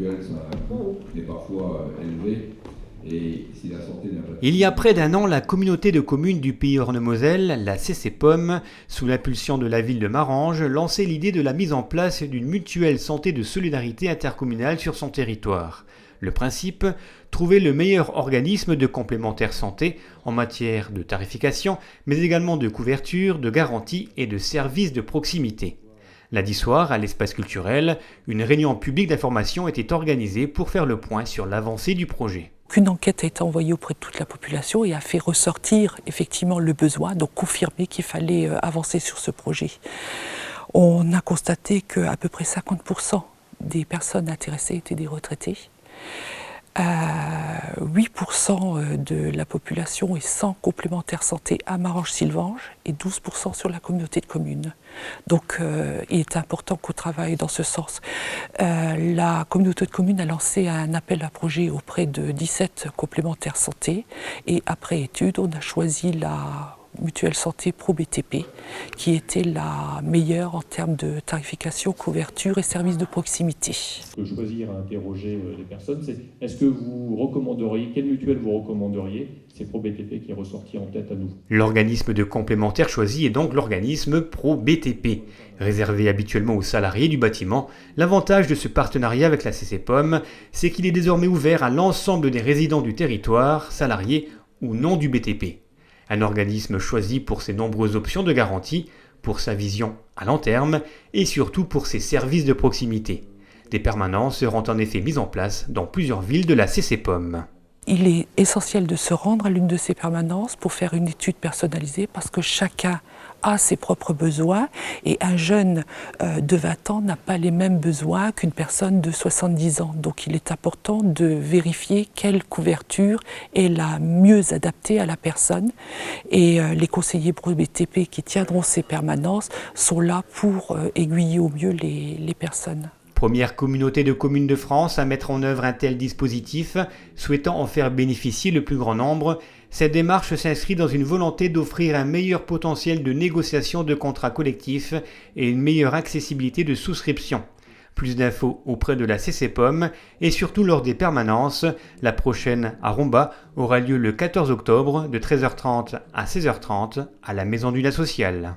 mutuelle, ça a un coût qui est parfois élevé. Et si la santé n'a pas... Il y a près d'un an, la communauté de communes du Pays Orne-Moselle, la CCPOM, sous l'impulsion de la ville de Marange, lançait l'idée de la mise en place d'une mutuelle santé de solidarité intercommunale sur son territoire. Le principe, trouver le meilleur organisme de complémentaire santé en matière de tarification, mais également de couverture, de garantie et de services de proximité. Lundi soir, à l'espace culturel, une réunion publique d'information était organisée pour faire le point sur l'avancée du projet. Une enquête a été envoyée auprès de toute la population et a fait ressortir effectivement le besoin, donc confirmer qu'il fallait avancer sur ce projet. On a constaté qu'à peu près 50% des personnes intéressées étaient des retraités. 8% de la population est sans complémentaire santé à Marange-Sylvange et 12% sur la communauté de communes. Donc il est important qu'on travaille dans ce sens. La communauté de communes a lancé un appel à projet auprès de 17 complémentaires santé et après étude, on a choisi la mutuelle santé Pro BTP qui était la meilleure en termes de tarification, couverture et services de proximité. Ce que je choisir à interroger les personnes, c'est est-ce que vous recommanderiez, quelle mutuelle vous recommanderiez? C'est Pro BTP qui est ressorti en tête à nous. L'organisme de complémentaire choisi est donc l'organisme Pro BTP. Réservé habituellement aux salariés du bâtiment, l'avantage de ce partenariat avec la CCPOM, c'est qu'il est désormais ouvert à l'ensemble des résidents du territoire, salariés ou non du BTP. Un organisme choisi pour ses nombreuses options de garantie, pour sa vision à long terme et surtout pour ses services de proximité. Des permanences seront en effet mises en place dans plusieurs villes de la CCPOM. Il est essentiel de se rendre à l'une de ces permanences pour faire une étude personnalisée parce que chacun a ses propres besoins et un jeune de 20 ans n'a pas les mêmes besoins qu'une personne de 70 ans. Donc il est important de vérifier quelle couverture est la mieux adaptée à la personne et les conseillers Pro BTP qui tiendront ces permanences sont là pour aiguiller au mieux les personnes. Première communauté de communes de France à mettre en œuvre un tel dispositif, souhaitant en faire bénéficier le plus grand nombre, cette démarche s'inscrit dans une volonté d'offrir un meilleur potentiel de négociation de contrats collectifs et une meilleure accessibilité de souscription. Plus d'infos auprès de la CCPOM et surtout lors des permanences. La prochaine à Romba aura lieu le 14 octobre de 13h30 à 16h30 à la Maison du Lien Social.